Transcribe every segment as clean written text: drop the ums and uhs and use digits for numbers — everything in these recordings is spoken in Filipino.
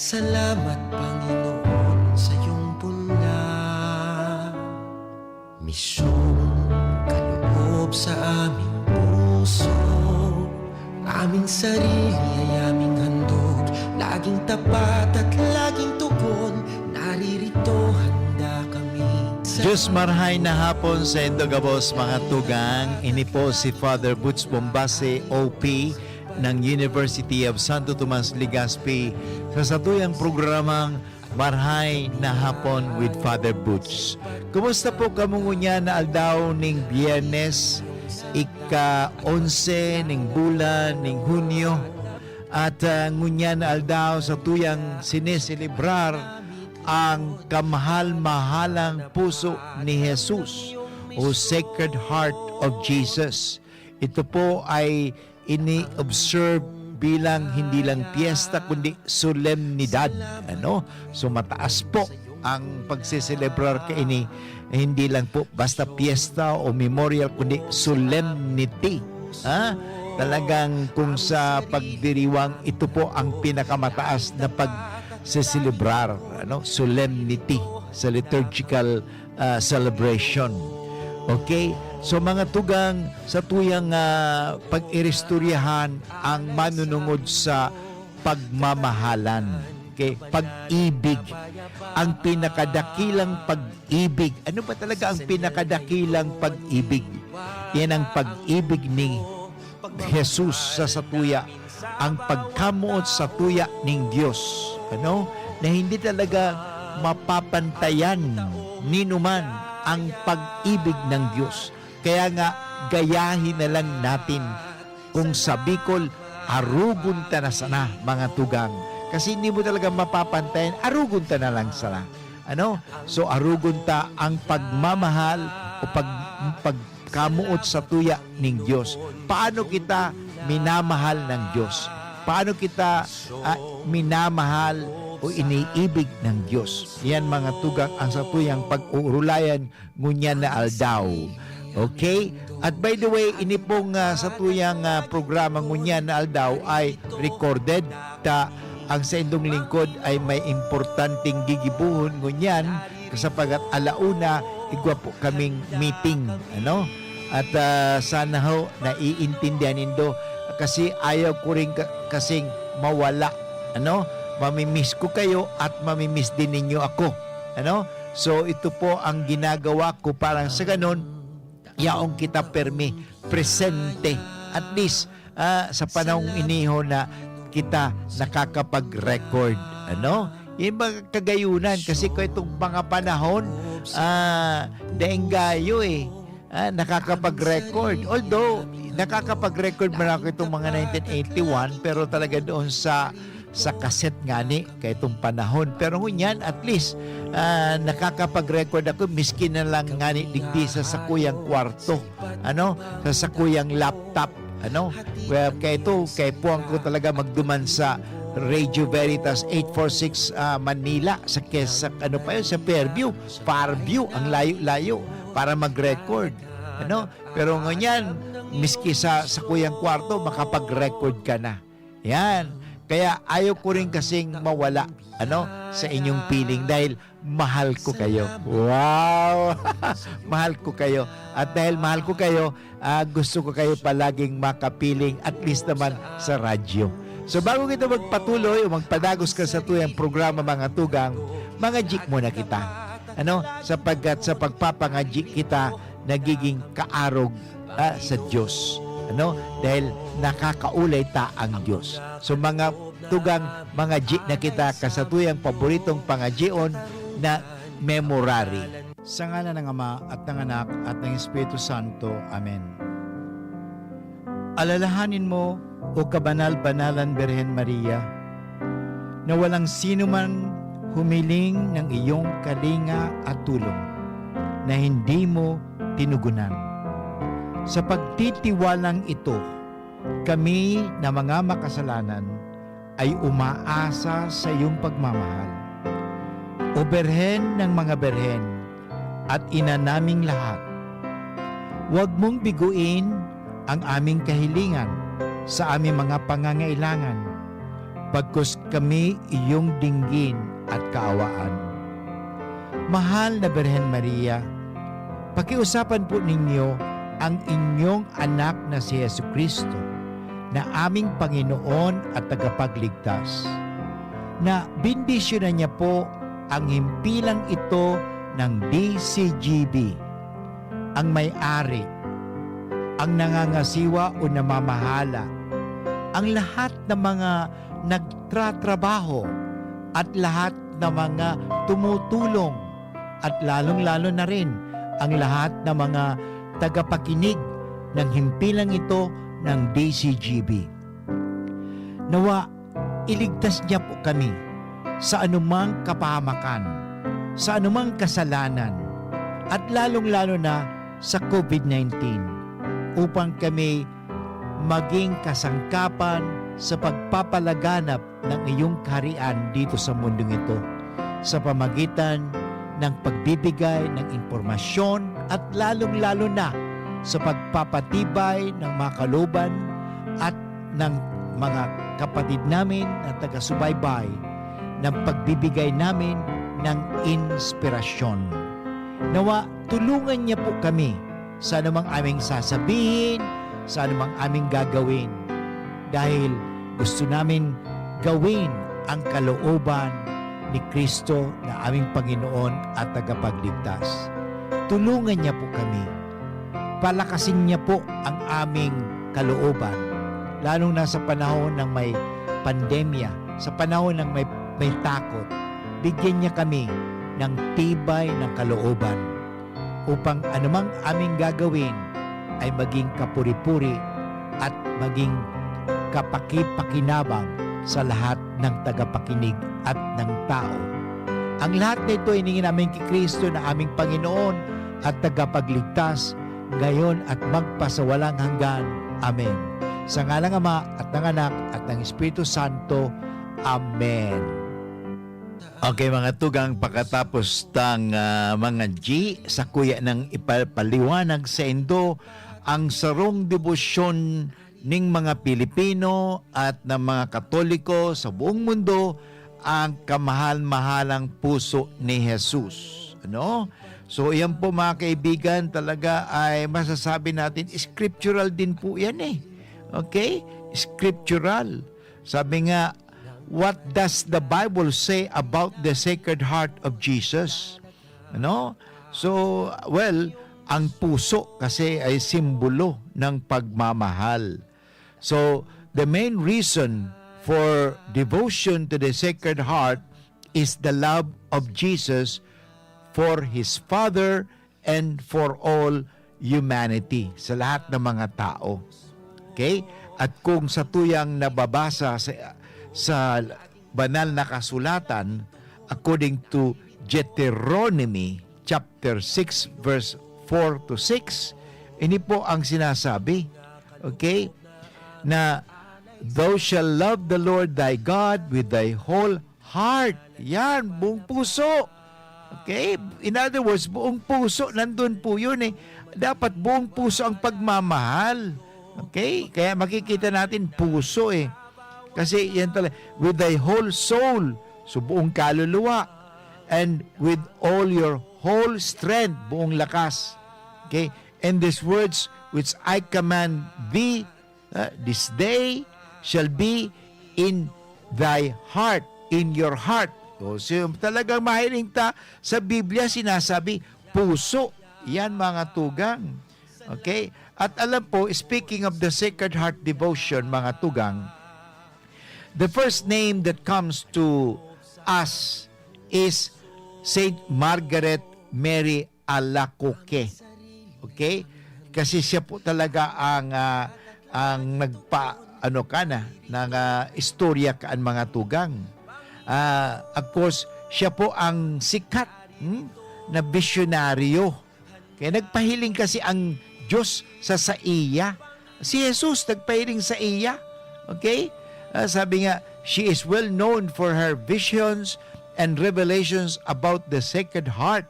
Salamat Panginoon sa iyong puna, misyong kaloob sa aming puso. Aming sarili ay aming handog, laging tapat at laging tugon. Naririto handa kami. Diyos marhay na hapon sa Indogabos mga tugang. Ini po si Father Butch Bombase, OP ng University of Santo Tomas, Legazpi sa satuyang programang Marhay na Hapon with Father Butch. Kumusta po kamungunya na aldaw ning Biyernes, ika-11 ning bulan ning Hunyo, at ngunya na aldaw sa tuyang sineselebrar ang kamahal-mahalang puso ni Jesus o Sacred Heart of Jesus. Ito po ay ini-observe bilang hindi lang piyesta kundi solemnidad. So mataas po ang pagsiselebrar kaini, hindi lang po basta piyesta o memorial kundi solemnity. Talagang kung sa pagdiriwang, ito po ang pinakamataas na pagsiselebrar, solemnity sa liturgical celebration. Okay? So mga tugang, sa tuyang pag-iristoryahan ang manunungod sa pagmamahalan. Okay? Pag-ibig. Ang pinakadakilang pag-ibig. Ano ba talaga ang pinakadakilang pag-ibig? Yan ang pag-ibig ni Jesus sa satuya. Ang pagkamuot sa tuya ng Diyos. Na hindi talaga mapapantayan ni numan ang pag-ibig ng Diyos. Kaya nga, gayahin na lang natin kung sa Bicol, arugon ta na sana, mga tugang. Kasi hindi mo talaga mapapantayan, arugon ta na lang sana. So, arugon ta ang pagmamahal o pagkamuot sa tuya ng Diyos. Paano kita minamahal ng Diyos? Paano kita minamahal o iniibig ng Diyos? Yan mga tugang ang sa tuyang pag-uurulayan ngunyan na aldaw. Okay? At by the way, ini pong sa tuyang programa ngunyan na aldaw ay recorded. Ang sa indong lingkod ay may importanteng gigibuhon ngunyan kasapagat alauna igwa po kaming meeting. At sana ho naiintindihan nindo kasi ayaw ko rin kasing mawala. Mamimiss ko kayo at mamimiss din ninyo ako. So ito po ang ginagawa ko, parang sa ganun yaong kita permi presente at least sa panahong iniho na kita nakakapag-record. Yung mga kagayunan kasi ko itong mga panahon daenggayo nakakapag-record. Although nakakapag-record man ako itong mga 1981 pero talaga doon sa cassette nga ni kay itong panahon. Pero ngunyan, at least nakakapag-record ako miskin na lang nga ni digdi sa sakuyang kwarto, sa sakuyang laptop, kaya ito, kay puwang ko talaga magduman sa Radio Veritas 846 Manila sa sa Fairview, Farview, ang layo-layo para mag-record. Pero ngunyan, miski sa sakuyang kwarto, makapag-record ka na. Yan. Kaya ayaw ko rin kasing mawala sa inyong piling dahil mahal ko kayo. Wow! Mahal ko kayo. At dahil mahal ko kayo, gusto ko kayo palaging makapiling at least naman sa radyo. So bago kita magpatuloy o magpadagos ka sa tuyang programa mga tugang, mga jik muna kita. Sapagkat sa pagpapangadjik kita, nagiging kaarog sa Diyos. Dahil nakakaulay ta ang Diyos. So mga tugang, mga ji na kita kasatuyang paboritong pangajion na memorary. Sa ngalan ng Ama at ng Anak at ng Espiritu Santo. Amen. Alalahanin mo, o kabanal-banalan Birhen Maria, na walang sino man humiling ng iyong kalinga at tulong na hindi mo tinugunan. Sa pagtitiwalang ito, kami na mga makasalanan ay umaasa sa iyong pagmamahal. O Birhen ng mga Birhen at ina naming lahat, huwag mong biguin ang aming kahilingan sa aming mga pangangailangan. pagkus kami iyong dinggin at kaawaan. Mahal na Birhen Maria, pakiusapan po ninyo ang inyong anak na si Jesucristo, na aming Panginoon at tagapagligtas, na bindisyonan niya po ang himpilang ito ng DCGB, ang may-ari, ang nangangasiwa o namamahala, ang lahat ng mga nagtratrabaho at lahat ng mga tumutulong at lalong-lalo na rin ang lahat ng mga tagapakinig ng himpilang ito ng DCGB. Nawa, iligtas niya po kami sa anumang kapahamakan, sa anumang kasalanan, at lalong-lalo na sa COVID-19 upang kami maging kasangkapan sa pagpapalaganap ng iyong kaharian dito sa mundong ito sa pamagitan ng pagbibigay ng impormasyon at lalong-lalo na sa pagpapatibay ng mga kalooban at ng mga kapatid namin na taga-subaybay ng pagbibigay namin ng inspirasyon. Nawa, tulungan niya po kami sa anumang aming sasabihin, sa anumang aming gagawin, dahil gusto namin gawin ang kalooban ni Kristo na aming Panginoon at tagapagligtas. Tulungan niya po kami. Palakasin niya po ang aming kalooban, lalong na sa panahon ng may pandemya, sa panahon ng may takot. Bigyan niya kami ng tibay ng kalooban upang anumang aming gagawin ay maging kapuri-puri at maging kapaki-pakinabang sa lahat ng tagapakinig at ng tao. Ang lahat na ito iningin namin kay Kristo na aming Panginoon at tagapagligtas ngayon at magpasawalang hanggan. Amen. Sa ngalang Ama at ng Anak at ng Espiritu Santo. Amen. Okay mga tugang, pagkatapos ng mga G sa kuya ng ipaliwanag sa Indo ang sarong debosyon ng mga Pilipino at ng mga Katoliko sa buong mundo, ang kamahal-mahalang puso ni Jesus. Ano? So yan po mga kaibigan, talaga ay masasabi natin, scriptural din po yan eh. Okay? Scriptural. Sabi nga, what does the Bible say about the Sacred Heart of Jesus? Ano? So, well, ang puso kasi ay simbolo ng pagmamahal. So, the main reason for devotion to the Sacred Heart is the love of Jesus for His Father and for all humanity, sa lahat ng mga tao. Okay? At kung sa tuyang nababasa sa banal na kasulatan, according to Deuteronomy chapter 6 verse 4 to 6, ini po ang sinasabi, okay, na thou shall love the Lord thy God with thy whole heart. Yan, buong puso. Okay? In other words, buong puso, nandun po yun eh. Dapat buong puso ang pagmamahal. Okay? Kaya makikita natin puso eh. Kasi yan talaga, with thy whole soul, so buong kaluluwa, and with all your whole strength, buong lakas. Okay? And these words which I command thee this day shall be in thy heart, in your heart. So talagang mahiling ta sa Biblia, sinasabi, puso. Yan mga tugang. Okay? At alam po, speaking of the Sacred Heart devotion, mga tugang, the first name that comes to us is Saint Margaret Mary Alacoque. Okay? Kasi siya po talaga ang ng istorya kaan mga tugang. Of course, siya po ang sikat na bisyonaryo. Kaya nagpahiling kasi ang Diyos sa iya. Si Jesus nagpahiling sa iya. Okay? Sabi nga, she is well known for her visions and revelations about the Sacred Heart.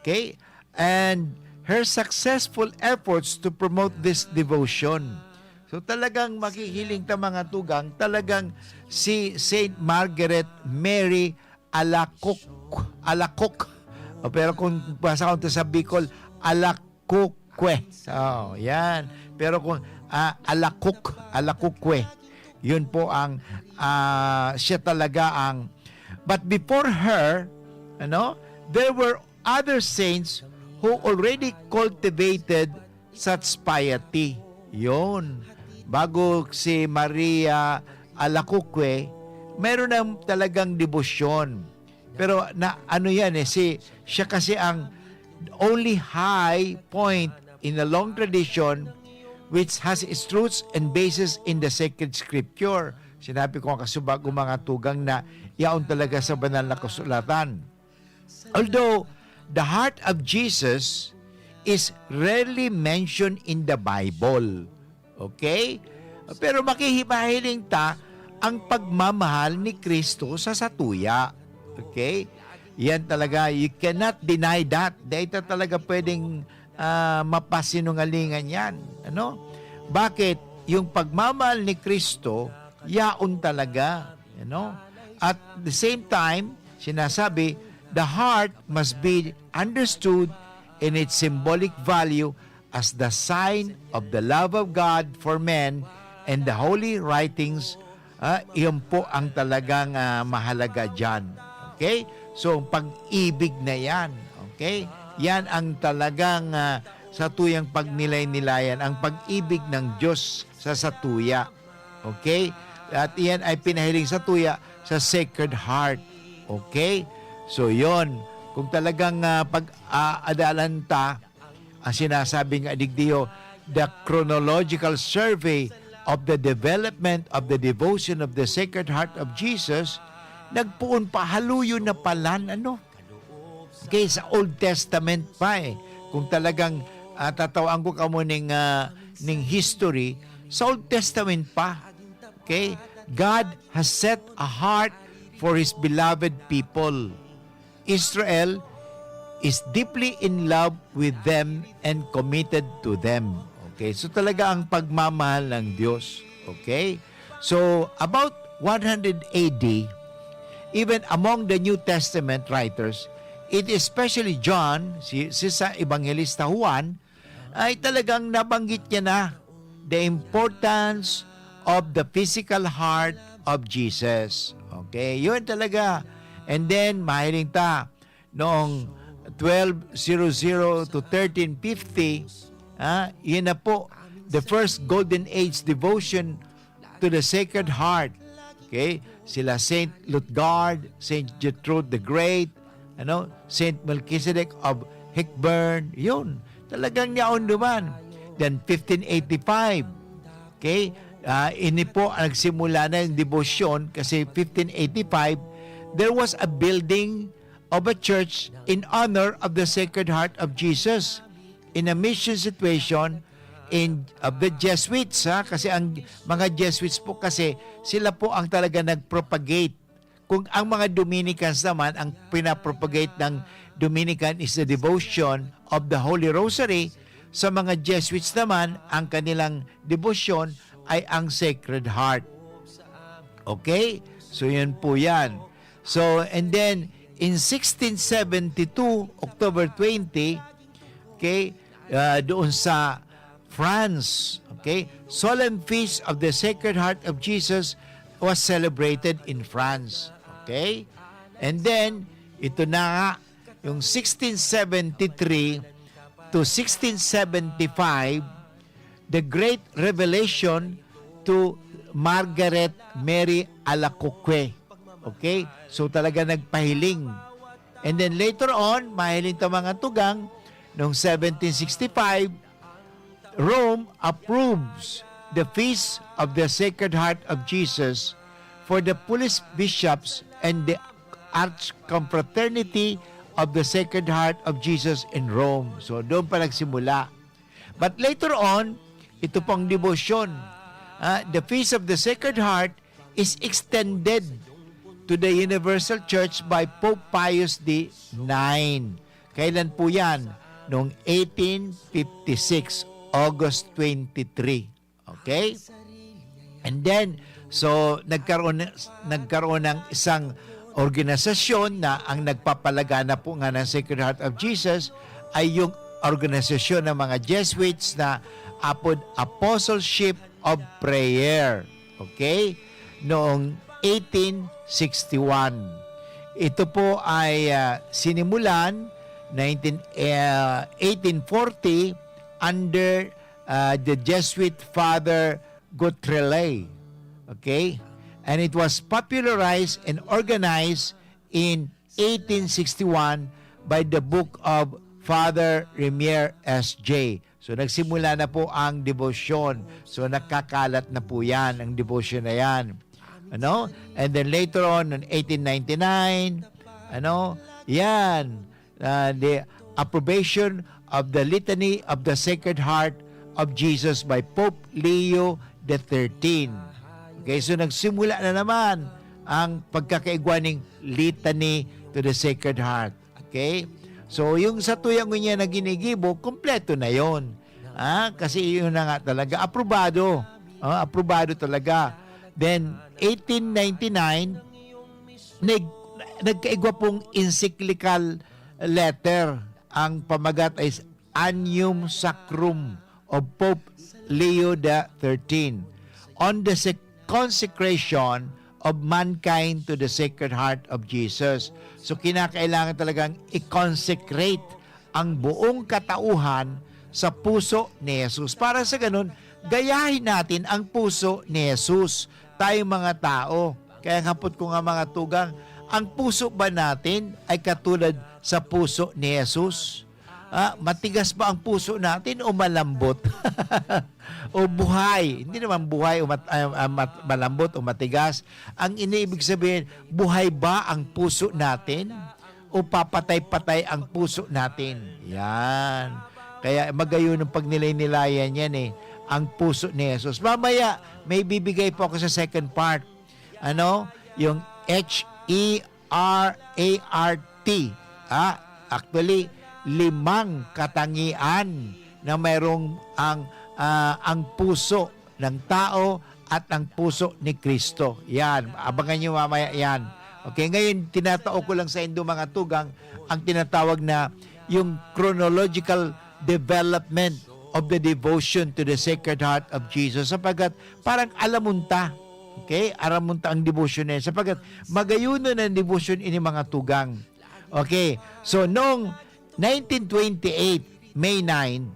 Okay? And her successful efforts to promote this devotion. So talagang makihiling ta mga tugang, talagang si Saint Margaret Mary Alacoque. Pero kung basa ko ito sa Bicol, Alacoque. So, yan. Pero kung Alacoque, yun po ang siya talaga ang. But before her, there were other saints who already cultivated such piety. Yun. Bago si Maria Alacoque, meron na talagang debosyon. Pero siya kasi ang only high point in a long tradition which has its roots and basis in the sacred scripture. Sinabi ko ang kasubag mga tugang na yaon talaga sa banal na kasulatan. Although the heart of Jesus is rarely mentioned in the Bible. Okay? Pero makihimahiling ta ang pagmamahal ni Kristo sa satuya. Okay? Yan talaga, you cannot deny that. Dahil talaga pwedeng mapasinungalingan yan. Bakit? Yung pagmamahal ni Kristo, yaon talaga. At the same time, sinasabi, the heart must be understood in its symbolic value as the sign of the love of God for men and the holy writings. Iyon po ang talagang mahalaga dyan. Okay? So, pag-ibig na yan. Okay? Yan ang talagang sa tuyang pagnilay-nilayan, ang pag-ibig ng Diyos sa satuya. Okay? At yan ay pinahiling sa tuya sa Sacred Heart. Okay? So, yon. Kung talagang pag-aadalan ta, ang sinasabing adigdiyo, the chronological survey of the development of the devotion of the Sacred Heart of Jesus, nagpuon pa, haluyo na palan, Okay, sa Old Testament pa Kung talagang tatawaan ko kamo ning history, sa Old Testament pa. Okay? God has set a heart for His beloved people. Israel is deeply in love with them and committed to them. Okay? So talaga ang pagmamahal ng Diyos. Okay? So, about 100 AD, even among the New Testament writers, it especially John, si sa Evangelista Juan, ay talagang nabanggit niya na the importance of the physical heart of Jesus. Okay? Yun talaga. And then, mahiling ta, noong 1200 to 1350, yun na po, the first golden age devotion to the Sacred Heart. Okay? Sila Saint Lutgard, Saint Gertrude the Great, Saint Melchizedek of Hickburn, yun. Talagang niyaon duman. Then 1585, okay? Ini po ang nagsimula na yung devotion kasi 1585, there was a building of a church in honor of the Sacred Heart of Jesus in a mission situation of the Jesuits, kasi ang mga Jesuits po kasi sila po ang talaga nagpropagate. Kung ang mga Dominicans naman, ang pinapropagate ng Dominican is the devotion of the Holy Rosary. Sa mga Jesuits naman, ang kanilang devotion ay ang Sacred Heart. Okay? So, yun po yan. So, and then, in 1672, October 20, okay, doon sa France, okay, Solemn Feast of the Sacred Heart of Jesus was celebrated in France. Okay? And then, ito na nga, yung 1673 to 1675, the Great Revelation to Margaret Mary Alacoque. Okay? So talaga nagpahiling. And then later on, mahiling ta mga tugang, noong 1765, Rome approves the Feast of the Sacred Heart of Jesus for the police bishops and the Archconfraternity of the Sacred Heart of Jesus in Rome. So doon pa nagsimula. But later on, ito pang devotion, the Feast of the Sacred Heart is extended to the Universal Church by Pope Pius IX. Kailan po yan? Noong 1856, August 23. Okay? And then, so nagkaroon ng isang organisasyon na ang nagpapalagana po nga ng Sacred Heart of Jesus ay yung organisasyon ng mga Jesuits na Apostleship of Prayer. Okay? Noong 1861. Ito po ay sinimulan 1840 under the Jesuit Father Gautrelais. Okay? And it was popularized and organized in 1861 by the book of Father Remier S.J. So nagsimula na po ang devotion. So nakakalat na po yan, ang devotion na yan. Ano? And then later on, in 1899, the approbation of the Litany of the Sacred Heart of Jesus by Pope Leo XIII. Okay, so nagsimula na naman ang pagkakaigwa ng Litany to the Sacred Heart. Okay? So yung sa tuyang niya na ginigibo, kompleto na yon. Kasi yun na nga talaga. Aprobado. Aprobado talaga. Then, 1899, nagkaigwa pong encyclical letter. Ang pamagat ay Annum Sacrum of Pope Leo XIII on the consecration of mankind to the Sacred Heart of Jesus. So, kinakailangan talagang i-consecrate ang buong katauhan sa puso ni Jesus. Para sa ganun, gayahin natin ang puso ni Jesus, tayong mga tao. Kaya kapot ko nga mga tugang, ang puso ba natin ay katulad sa puso ni Jesus? Matigas ba ang puso natin o malambot? O buhay? Hindi naman buhay o malambot o matigas. Ang iniibig sabihin, buhay ba ang puso natin? O papatay-patay ang puso natin? Yan. Kaya magayon ng pagnilay-nilayan yan ang puso ni Jesus. Mamaya, may bibigay po ako sa second part. Yung HERART. Actually, 5 katangian na mayroong ang puso ng tao at ang puso ni Kristo. Yan. Abangan nyo mamaya yan. Okay, ngayon, tinatao ko lang sa indo mga tugang ang tinatawag na yung chronological development of the devotion to the Sacred Heart of Jesus, sapagkat parang alamunta. Okay? Alamunta ang devotion niya. Sapagkat magayuno ng devotion ini mga tugang. Okay? So, noong 1928, May 9,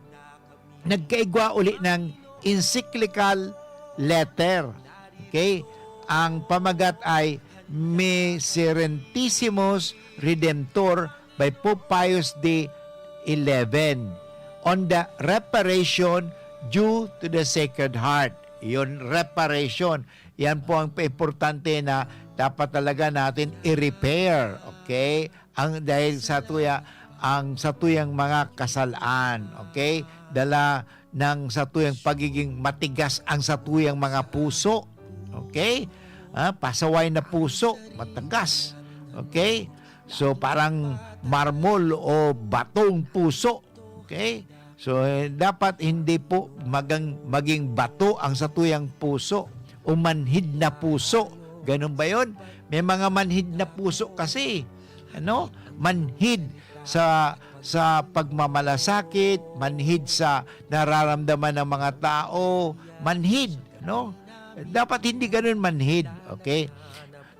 nagkaigwa uli ng encyclical letter. Okay? Ang pamagat ay Miserentissimus Redemptor by Pope Pius XI on the reparation due to the Sacred Heart. Yun, reparation. Yan po ang importante na dapat talaga natin i-repair. Okay? Dahil sa satuyang mga kasalaan. Okay? Dala ng satuyang pagiging matigas ang satuyang mga puso. Okay? Pasaway na puso, matagas. Okay? So, parang marmol o batong puso. Okay? So, dapat hindi po maging bato ang satuyang puso o manhid na puso. Ganun ba yun? May mga manhid na puso kasi. Manhid sa pagmamalasakit, manhid sa nararamdaman ng mga tao, manhid. Dapat hindi ganun manhid. Okay?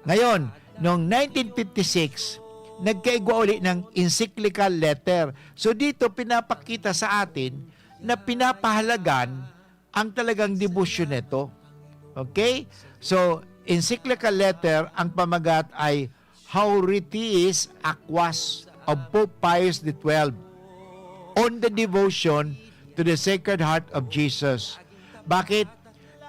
Ngayon, noong 1956, nagkaigwa ulit ng encyclical letter. So dito pinapakita sa atin na pinapahalagan ang talagang devotion nito. Okay? So, encyclical letter, ang pamagat ay Hauritis Aquas of Pope Pius XII on the devotion to the Sacred Heart of Jesus. Bakit?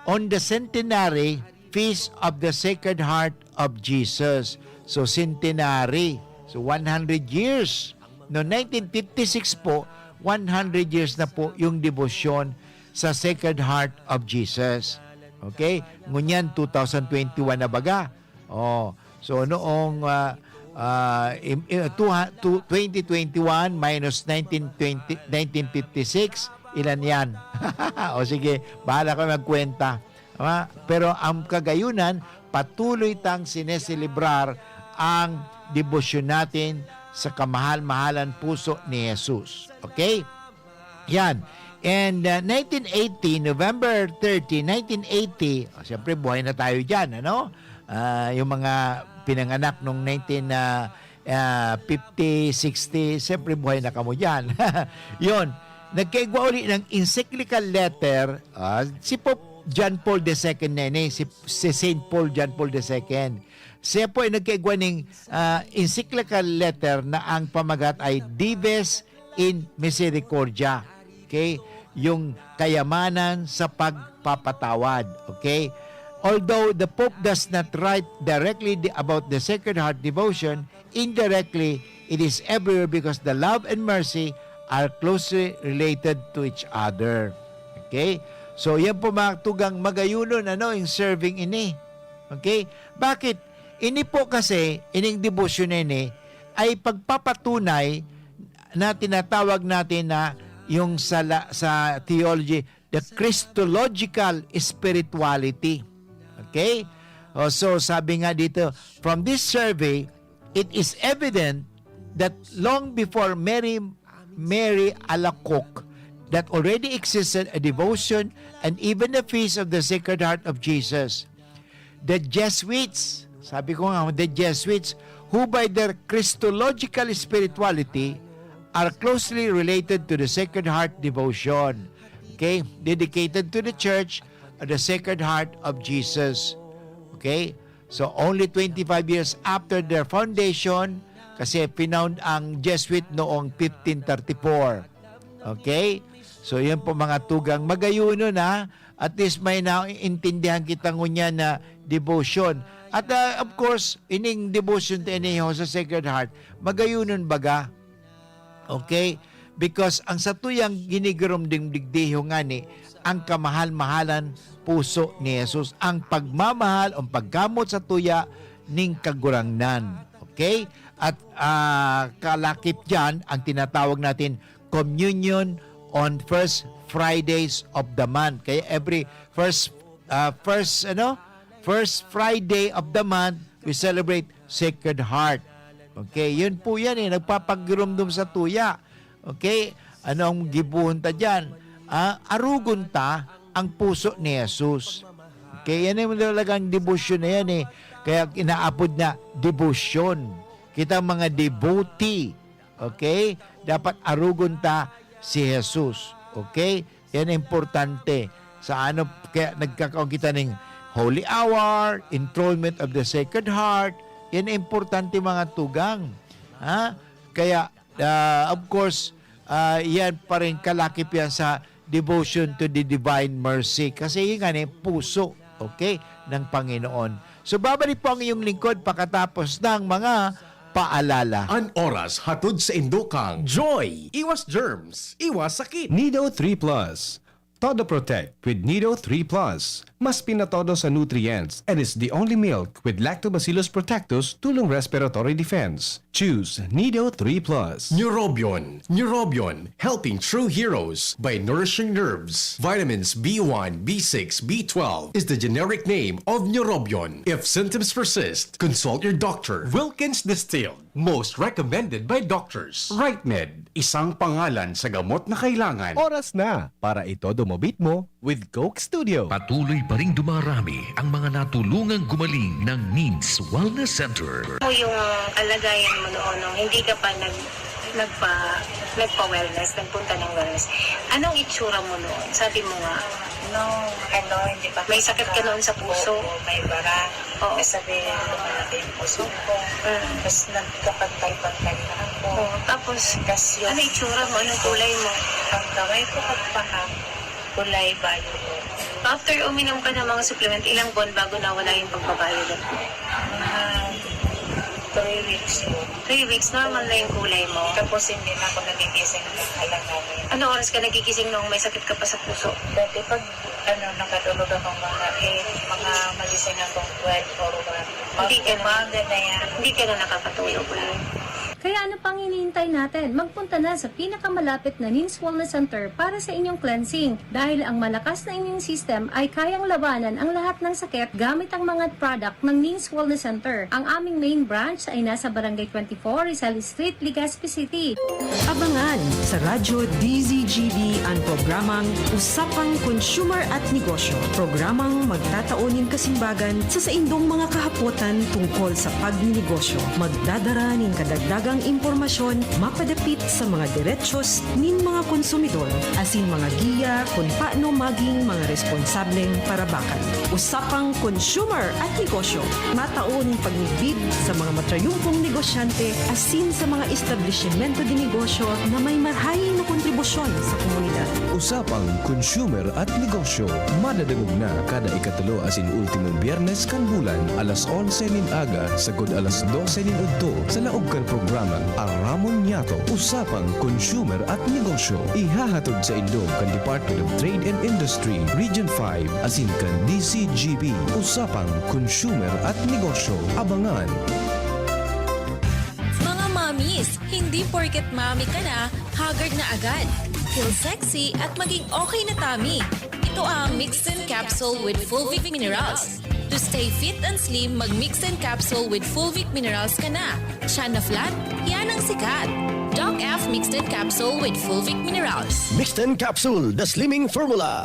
On the centenary feast of the Sacred Heart of Jesus. So, centenary. So, 100 years. No, 1956 po, 100 years na po yung devotion sa Sacred Heart of Jesus. Okay? Ngunyan, 2021 na baga. So, noong 2021 minus 1956 ilan yan. O sige, bahala ka magkwenta. Pero ang kagayunan, patuloy tang sineselebrar ang debosyon natin sa kamahal-mahalan puso ni Jesus. Okay? Yan. And 1980, November 30, 1980, siyempre buhay na tayo dyan, ano? Yung mga pinanganak nung 1950, 60, siyempre buhay na kamo dyan. Yun. Nagkaigwa uli ng encyclical letter, si Pope John Paul II si St. Paul John Paul II. Siya po ay nagkaigwa ng encyclical letter na ang pamagat ay Dives in Misericordia. Okay? Yung kayamanan sa pagpapatawad. Okay? Although the Pope does not write directly about the Sacred Heart devotion, indirectly, it is everywhere because the love and mercy are closely related to each other. Okay? So, yan po mga tugang magayunon, in serving ini. Okay? Bakit? Ini po kasi, ining devotion ini, ay pagpapatunay na tinatawag natin na yung sa theology, the Christological spirituality. Okay? So, sabi nga dito, from this survey, it is evident that long before Mary Alacoque, that already existed a devotion and even the feast of the Sacred Heart of Jesus. The Jesuits, sabi ko nga, the Jesuits, who by their Christological spirituality are closely related to the Sacred Heart devotion, okay, dedicated to the Church of the Sacred Heart of Jesus. Okay? So only 25 years after their foundation, kasi pinound ang Jesuit noong 1534. Okay? So, yan po mga tugang magayuno na at least may naintindihan kita ngunya na devotion. At of course, ining devotion to iniho sa Sacred Heart, magayunon baga. Okay? Because ang satuyang ginigirom ding digdiho nga ni, ang kamahal-mahalan puso ni Jesus, ang pagmamahal o paggamot sa tuya ning kagurangnan. Okay? At kalakip dyan, ang tinatawag natin communion on first Fridays of the month. Kaya every first Friday of the month, we celebrate Sacred Heart. Okay, yun po yan nagpapagirumdum sa tuya. Okay, anong gibuhon ta dyan? Arugon ta ang puso ni Jesus. Okay, yan yung talagang devotion na yan Kaya inaapod na devotion. Kita mga devotee. Okay, dapat arugon ta si Jesus. Okay? Yan importante. Sa kaya nagkakaroon kita ng Holy Hour, enthronement of the Sacred Heart. Yan importante mga tugang. Kaya, of course, yan pa rin kalakip yan sa devotion to the Divine Mercy. Kasi yun nga puso, okay, ng Panginoon. So, babalik po ang iyong lingkod pagkatapos ng mga paalala. An oras hatod sa Indokang Joy! Iwas germs, iwas sakit. Nido 3 Plus. Todo Protect with Nido 3 Plus. Mas pinatodo sa nutrients and is the only milk with Lactobacillus protectus tulong respiratory defense. Choose Nido 3 Plus. Neurobion, helping true heroes by nourishing nerves. Vitamins B1, B6, B12 is the generic name of Neurobion. If symptoms persist, consult your doctor. Wilkins Distilled, most recommended by doctors. RightMed, isang pangalan sa gamot na kailangan. Oras na para itodo mo beat mo with Coke Studio. Patuloy pa ring dumarami ang mga natulungang gumaling ng Needs Wellness Center. Mo yung alagayan mo noon, nung hindi ka pa nagpa-wellness, nagpunta ng wellness. Anong itsura mo noon? Sabi mo nga, hindi pa. may sakit ka noon sa puso. May bara. Oo. Sabi, lumalaki yung puso ko. Tapos nagkapantay-pantay na ako. Tapos, Tapos yung ano itsura mo? Anong kulay mo? ang kamay ko at paa, kulay bayo ko. After uminom ka ng mga supplement, ilang buwan bago nawala yung pagbabayad? Mga 3 weeks yun. 3 weeks, normal na yung kulay mo. Tapos hindi na ako nagigising ng alanganin. Ano oras ka nagigising nung may sakit ka pa sa puso? Dati pag nakatulog akong mga 8, mga magising akong 12 or 1. Hindi ka na. Umaga na yan. Hindi ka na nakakatulog ulit. Kaya ano pang hinihintay natin? Magpunta na sa pinakamalapit na NINS Wellness Center para sa inyong cleansing. Dahil ang malakas na immune system ay kayang labanan ang lahat ng sakit gamit ang mga product ng NINS Wellness Center. Ang aming main branch ay nasa Barangay 24, Rizal Street, Legazpi City. Abangan sa Radyo DZGB ang programang Usapang Consumer at Negosyo. Programang magtataunin kasimbagan sa saindong mga kahapotan tungkol sa pagninegosyo. Magdadara nin kadagdagang impormasyon mapadapit sa mga diretsyon nin mga konsumidor asin mga giya kung paano maging mga responsableng parabakan. Usapang Consumer at Negosyo. Mataon pagnibid sa mga matrayumpong negosyante asin sa mga establishmento de negosyo na may marhayin na kontribusyon sa komunidad. Usapang Consumer at Negosyo. Madadagog na kada ikatulo asin ultimong biyernes kan bulan alas 11 nin aga sagod alas 12 nin udto sa laog kan programang Aramon Yato. Usapang Consumer at Negosyo. Ihahatod sa Indong kan Department of Trade and Industry Region 5 asin kan DCGB. Usapang Consumer at Negosyo. Abangan. Mga mommies, hindi porket mommy ka na, haggard na agad. Feel sexy at maging okay na tummy. Ito ang Mixed Capsule with Fulvic Minerals. To stay fit and slim, mag-Mixed Capsule with Fulvic Minerals ka na. Siya na flat, yan ang sikat. Doc F Mixed Capsule with Fulvic Minerals. Mixten Capsule, the slimming formula.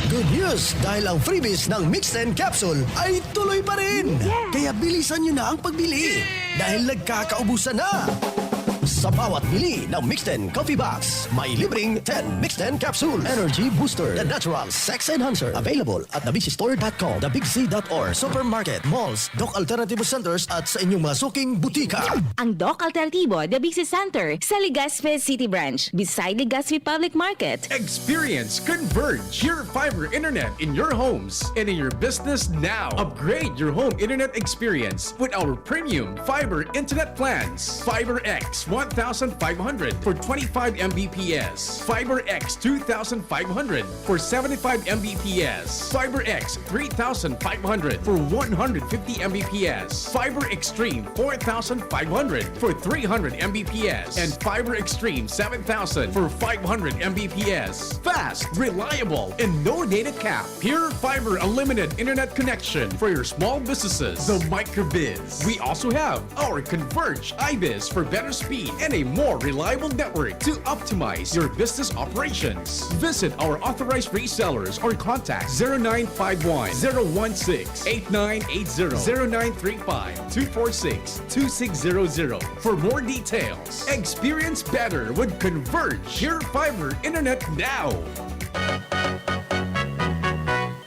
Good news! Dahil ang freebies ng Mixten Capsule ay tuloy pa rin! Kaya bilisan nyo na ang pagbili! Dahil nagkakaubusan na! Sa bawat bili ng Mixten Coffee Box, may libreng 10 Mixten Capsule Energy Booster, the natural sex enhancer. Available at thebigsistore.com, thebigsea.or, supermarket, malls, Doc Alternativo Centers at sa inyong mga suking butika. Ang Doc Alternativo, The Big C Center, sa Legazpi City Branch, beside Legazpi Public Market. Experience Converge, your fiber internet in your homes and in your business now. Upgrade your home internet experience with our premium fiber internet plans. Fiber X 1,500 for 25 Mbps. Fiber X 2,500 for 75 Mbps. Fiber X 3,500 for 150 Mbps. Fiber Extreme 4,500 for 300 Mbps. And Fiber Extreme 7,000 for 500 Mbps. Fast, reliable, and no data cap. Pure Fiber Unlimited Internet connection for your small businesses. The Microbiz. We also have our Converge iBiz for better speed and a more reliable network to optimize your business operations. Visit our authorized resellers or contact 0951 016 8980 0935 246 2600 for more details. Experience better with Converge Pure Fiber Internet now.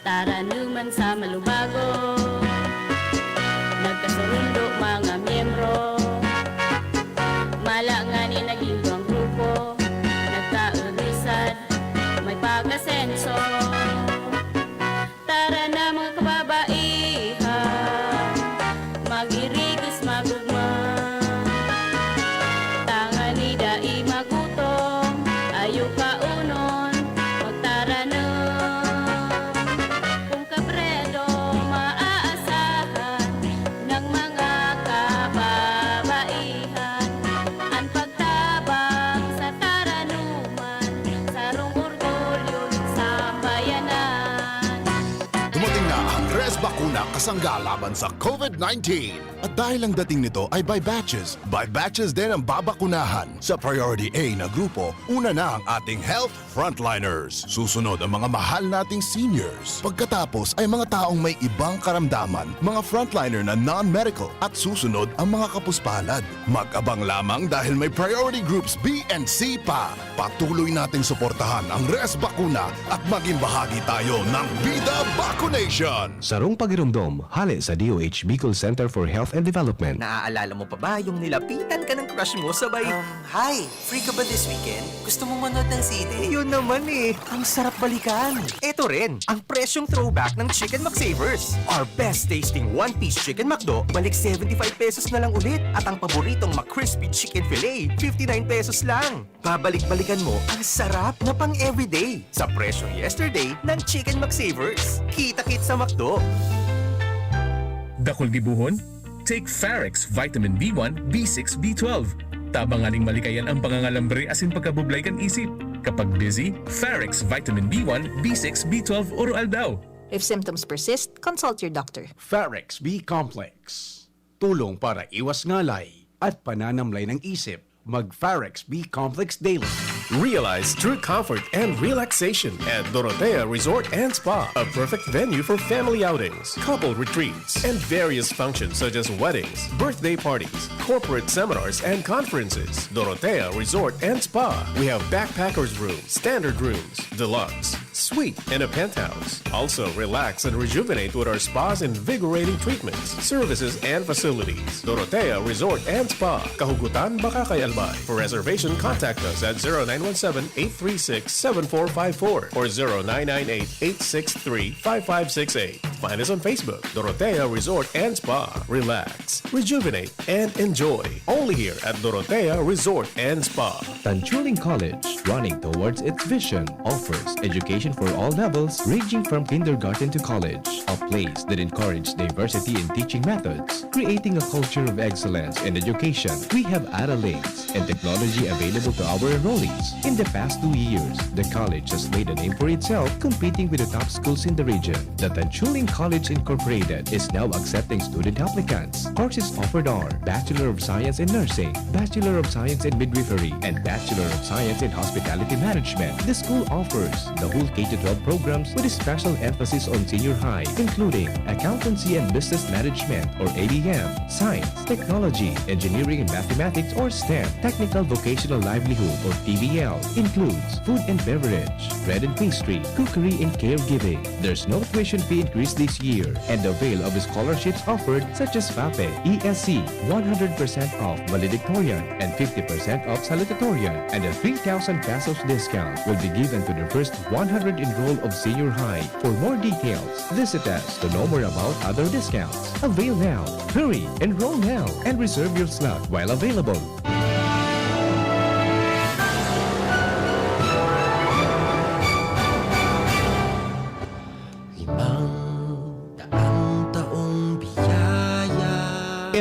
Tara naman sa Malubago, nagkasundo mga miyembro. Malangani naging ang grupo, nagkaulisan, may pag-asenso. Tara na mga kababaihan, mag-irigis magugma. Tangani dai magutom, ayaw kaunon, magtara na. Kung kabredo maaasahan ng mga kababaihan. Ang pagtabang sa taranuman, sarong orgulyo sa bayanan. Dumating na ang Res Bakuna kasangga laban sa COVID-19. At dahil ang dating nito ay by batches din ang babakunahan. Sa Priority A na grupo, una na ang ating health frontliners. Susunod ang mga mahal nating seniors. Pagkatapos ay mga taong may ibang karamdaman, mga frontliner na non-medical. At susunod ang mga kapuspalad. Mag-abang lamang dahil may priority groups B and C pa. Patuloy nating suportahan ang Res Bakuna at maging bahagi tayo ng Vida Vaccination. Sarong pagirumdom, hali sa DOH Bicol Center for Health and Development. Naaalala mo pa ba yung nilapitan ka ng crush mo sabay... Hi! Free ka ba this weekend? Gusto mong manood ng sine? Yun naman eh, ang sarap balikan. Ito rin, ang presyong throwback ng Chicken McSavers. Our best tasting one-piece Chicken McDo, balik 75 pesos na lang ulit. At ang paboritong McCrispy Chicken Filet, 59 pesos lang. Babalik-balikan mo ang sarap na pang everyday sa presyong yesterday ng Chicken McSavers. Kita-kit sa McDo. Dakol gibuhon? Take Farex Vitamin B1, B6, B12. Tabangaling malikayan ang pangangalambre asin pagkabublay kan isip. Kapag busy, Farex Vitamin B1, B6, B12 oral daw. If symptoms persist, consult your doctor. Farex B Complex. Tulong para iwas ngalay at pananamlay ng isip. Mag-Farex B Complex Daily. Realize true comfort and relaxation at Dorotea Resort and Spa, a perfect venue for family outings, couple retreats, and various functions such as weddings, birthday parties, corporate seminars, and conferences. Dorotea Resort and Spa. We have backpackers rooms, standard rooms, deluxe, suite, and a penthouse. Also, relax and rejuvenate with our spa's invigorating treatments, services, and facilities. Dorotea Resort and Spa, Kahugutan, Bakakay, Albay. For reservation, contact us at 0917-836-7454 or 0998-863-5568. Find us on Facebook, Dorotea Resort and Spa. Relax, rejuvenate, and enjoy. Only here at Dorotea Resort and Spa. Tanchuling College, running towards its vision, offers education for all levels ranging from kindergarten to college. A place that encourages diversity in teaching methods, creating a culture of excellence in education. We have Adelaines and technology available to our enrollees. In the past 2 years, the college has made a name for itself, competing with the top schools in the region. The Tanchuling College Incorporated is now accepting student applicants. Courses offered are Bachelor of Science in Nursing, Bachelor of Science in Midwifery, and Bachelor of Science in Hospitality Management. The school offers the whole K-12 programs with a special emphasis on senior high, including Accountancy and Business Management or ABM, Science, Technology, Engineering and Mathematics or STEM, Technical Vocational Livelihood or TVL, includes food and beverage, bread and pastry, cookery and caregiving. There's no tuition fee increase this year and avail of scholarships offered such as FAPE, ESC, 100% off valedictorian and 50% off salutatorian, and a 3,000 pesos discount will be given to the first 100 enrolled of senior high. For more details, visit us to know more about other discounts. Avail now, hurry, enroll now, and reserve your slot while available.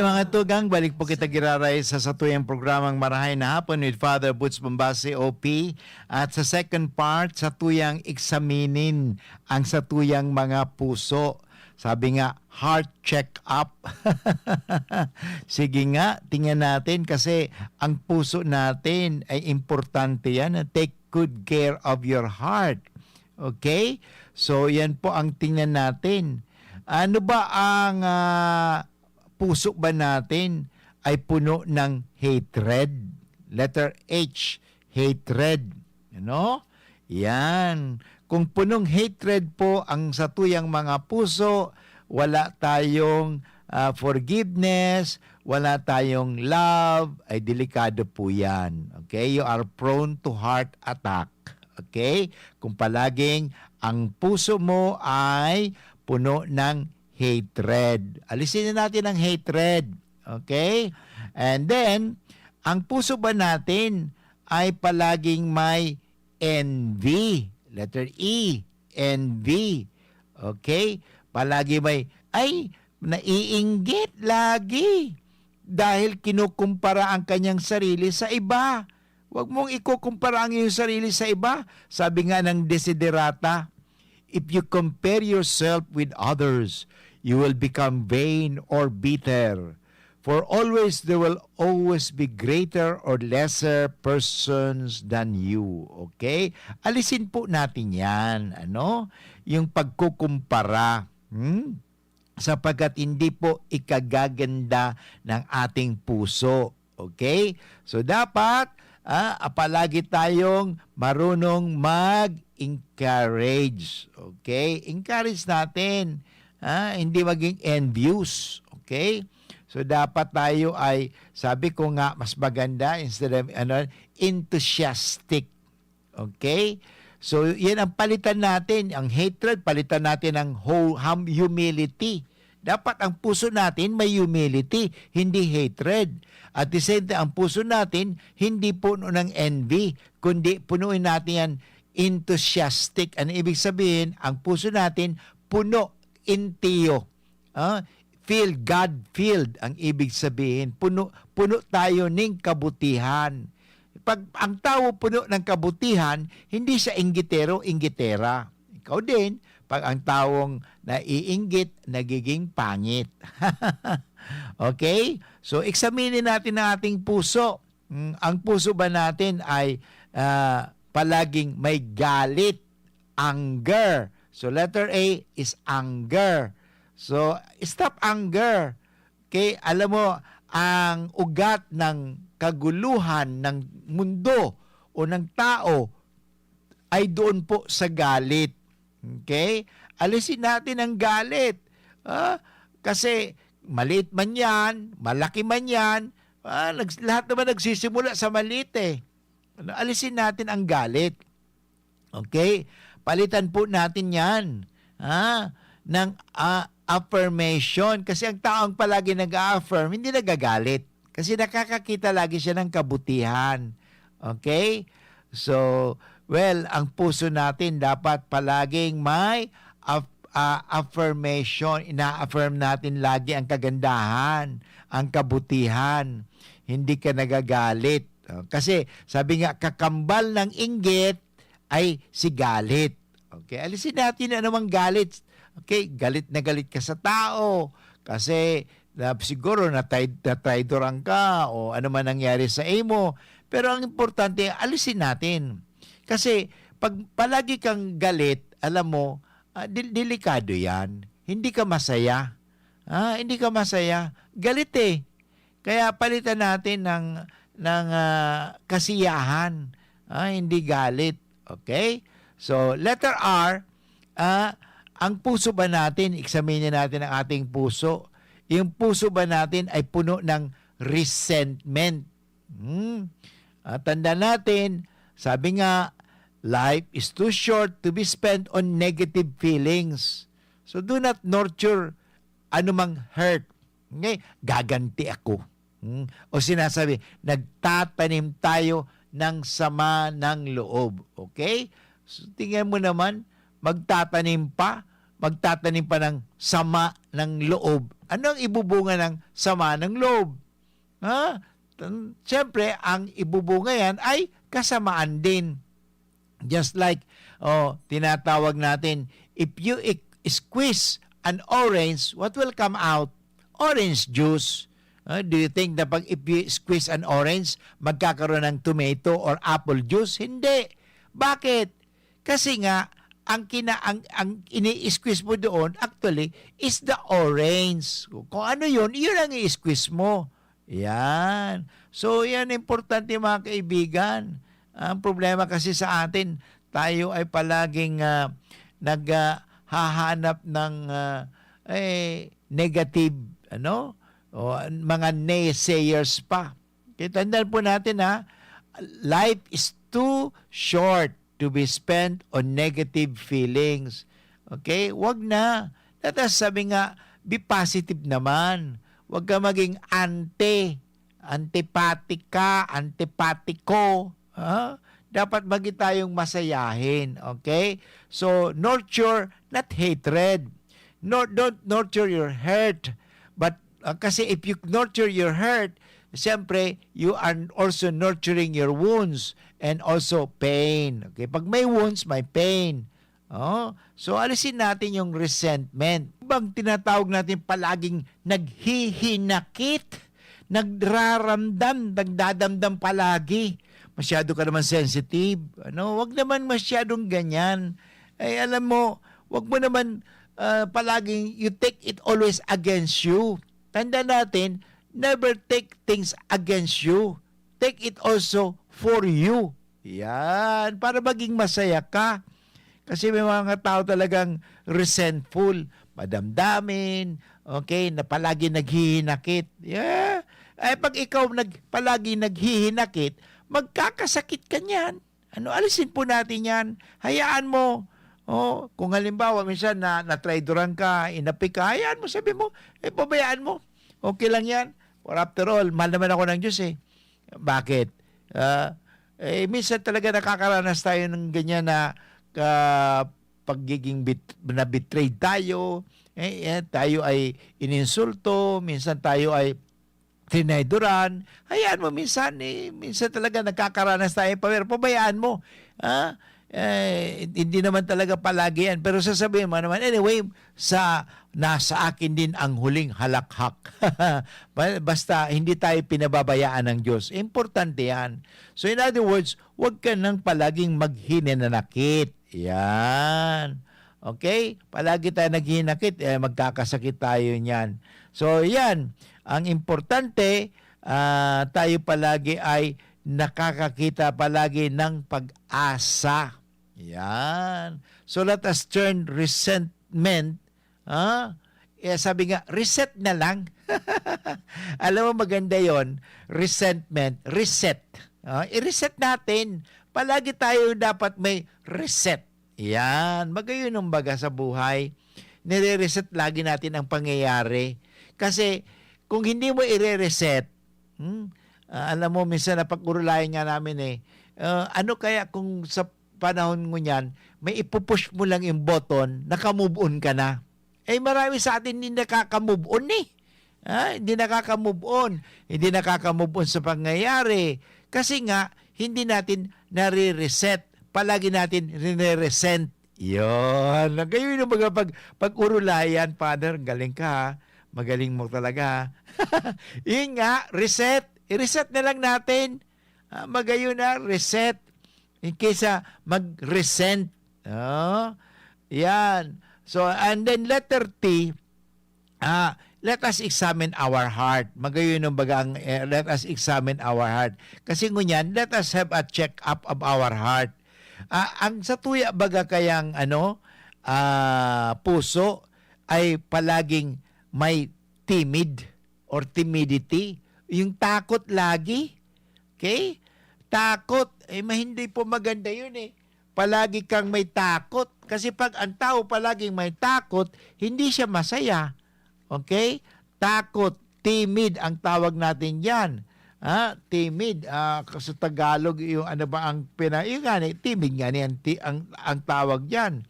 Mga tugang, balik po kita giraray sa satuyang programang Marahay na Hapon with Father Butch Bombase, OP. At sa second part, satuyang eksaminin ang satuyang mga puso. Sabi nga, heart check-up. Sige nga, tingnan natin kasi ang puso natin ay importante yan. Take good care of your heart. Okay? So, yan po ang tingnan natin. Ano ba ang puso ba natin ay puno ng hatred? Letter H, hatred. Ano? Yan. Kung punong hatred po ang satuyang mga puso, wala tayong forgiveness, wala tayong love, ay delikado po yan. Okay? You are prone to heart attack. Okay? Kung palaging ang puso mo ay puno ng hatred. Alisin na natin ang hatred. Okay? And then, ang puso ba natin ay palaging may envy. Letter E, envy. Okay? Palagi may, naiinggit lagi. Dahil kinukumpara ang kanyang sarili sa iba. Huwag mong ikukumpara ang iyong sarili sa iba. Sabi nga ng Desiderata, if you compare yourself with others, you will become vain or bitter. For always there will always be greater or lesser persons than you. Okay? Alisin po natin yan. Ano? Yung pagkukumpara. Sapagkat hindi po ikagaganda ng ating puso. Okay? So dapat, palagi tayong marunong mag-encourage. Okay? Encourage natin. Hindi maging envious. Okay? So, dapat tayo ay, sabi ko nga, mas maganda instead of enthusiastic. Okay? So, yan ang palitan natin. Ang hatred, palitan natin ng humility. Dapat ang puso natin may humility, hindi hatred. At the same time, ang puso natin, hindi puno ng envy, kundi punuin natin yan enthusiastic. Ano ibig sabihin? Ang puso natin, puno intio. filled, God-filled ang ibig sabihin. Puno tayo ng kabutihan. Pag ang tao puno ng kabutihan, hindi siya inggitero, inggitera. Ikaw din, pag ang taong naiinggit, nagiging pangit. Okay? So, examinin natin ang ating puso. Ang puso ba natin ay palaging may galit, anger. So, letter A is anger. So, stop anger. Okay? Alam mo, ang ugat ng kaguluhan ng mundo o ng tao ay doon po sa galit. Okay? Alisin natin ang galit. Kasi maliit man yan, malaki man yan, lahat naman nagsisimula sa maliit eh. Alisin natin ang galit. Okay? Palitan po natin yan ng affirmation. Kasi ang taong palagi nag-affirm, hindi nagagalit. Kasi nakakakita lagi siya ng kabutihan. Okay? So, well, ang puso natin dapat palaging may affirmation. Ina-affirm natin lagi ang kagandahan, ang kabutihan. Hindi ka nagagalit. Kasi sabi nga, kakambal ng inggit ay si galit. Okay? Alisin natin na namang galit. Okay? Galit na galit ka sa tao. Kasi siguro na-traidoran ka o ano man nangyari sa imo. Pero ang importante, alisin natin. Kasi pag palagi kang galit, alam mo, delikado yan. Hindi ka masaya. Hindi ka masaya. Galit eh. Kaya palitan natin ng kasiyahan. Hindi galit. Okay? So, letter R, ang puso ba natin, examinin natin ang ating puso. Yung puso ba natin ay puno ng resentment. Tanda natin, sabi nga, life is too short to be spent on negative feelings. So do not nurture anumang hurt. Okay? Gaganti ako. O sinasabi, nagtatanim tayo ng sama ng loob. Okay? So tingnan mo naman, magtatanim pa ng sama ng loob. Ano ang ibubunga ng sama ng loob? Siyempre, ang ibubunga yan ay kasamaan din. Just like, tinatawag natin, if you squeeze an orange, what will come out? Orange juice. Do you think na if you squeeze an orange, magkakaroon ng tomato or apple juice? Hindi. Bakit? Kasi nga, ang ini-squeeze mo doon, actually, is the orange. Kung ano yun ang i-squeeze mo. Yan. So, yan importante mga kaibigan. Ang problema kasi sa atin, tayo ay palaging naghahanap ng negative, o mga naysayers pa. Kaya tandaan po natin life is too short to be spent on negative feelings. Okay? Wag na. Tapos sabi nga, be positive naman. Wag ka maging antipatika, antipatiko. Dapat maging tayong masayahin. Okay? So, nurture, not hatred. Don't nurture your hurt. But, kasi if you nurture your hurt, siyempre, you are also nurturing your wounds and also pain. Okay? Pag may wounds, may pain. So, alisin natin yung resentment. Bang tinatawag natin palaging naghihinakit, nagdadamdam palagi. Masyado ka naman sensitive. Wag naman masyadong ganyan. Ay, alam mo, wag mo naman palaging you take it always against you. Tanda natin, never take things against you. Take it also for you. Yan. Para maging masaya ka. Kasi may mga tao talagang resentful, madamdamin, okay, na palagi naghihinakit. Yeah. Ay, pag ikaw palagi naghihinakit, magkakasakit ka niyan. Alisin po natin yan. Hayaan mo. Kung halimbawa, minsan na-traidoran ka, inapik ka, hayaan mo, sabi mo, pabayaan mo. Okay lang yan. For after all, mahal naman ako ng Diyos eh. Bakit? Minsan talaga nakakaranas tayo ng ganyan na pagiging na-betrayed tayo, Tayo ay ininsulto, minsan tayo ay tinayduran. Hayaan mo, minsan talaga nagkakaranas tayo, pero pabayaan mo. Hindi naman talaga palagi yan. Pero sasabihin mo naman, anyway, nasa akin din ang huling halakhak. Basta hindi tayo pinababayaan ng Diyos. Importante yan. So in other words, huwag ka nang palaging maghinanakit. Yan. Okay? Palagi tayo naghinakit, magkakasakit tayo niyan. So yan. Ang importante, tayo palagi ay nakakakita palagi ng pag-asa. Yan. So let us turn resentment, sabi nga, reset na lang. Alam mo, maganda yon, resentment, reset. I-reset natin. Palagi tayo dapat may reset. Yan. Magayon ang baga sa buhay. Nire-reset lagi natin ang pangyayari. Kasi kung hindi mo i-reset, alam mo, minsan napag-urulayan nga namin ano kaya kung sa panahon mo niyan, may ipupush mo lang yung button, naka-move on ka na. Marami sa atin hindi nakaka-move on hindi nakaka-move on. Hindi nakaka-move on sa pangyayari. Kasi nga, hindi natin nare-reset. Palagi natin nire-resent. Yun. Ganyan yung mga pag-urulayan, Father, galing ka ha. Magaling mo talaga. Yun nga, reset. I-reset na lang natin. Magayon na, reset. In case mag-resent. Yan. So, and then letter T, let us examine our heart. Magayon ng bagang, let us examine our heart. Kasi ngunyan, let us have a check-up of our heart. Ang sa tuya baga kayang puso ay palaging may timid or timidity. Yung takot lagi. Okay? Takot. Hindi po maganda yun Palagi kang may takot. Kasi pag ang tao palaging may takot, hindi siya masaya. Okay? Takot. Timid ang tawag natin yan. Timid. Sa Tagalog, yung ano ba ang yung timid nga yan. Ang tawag yan.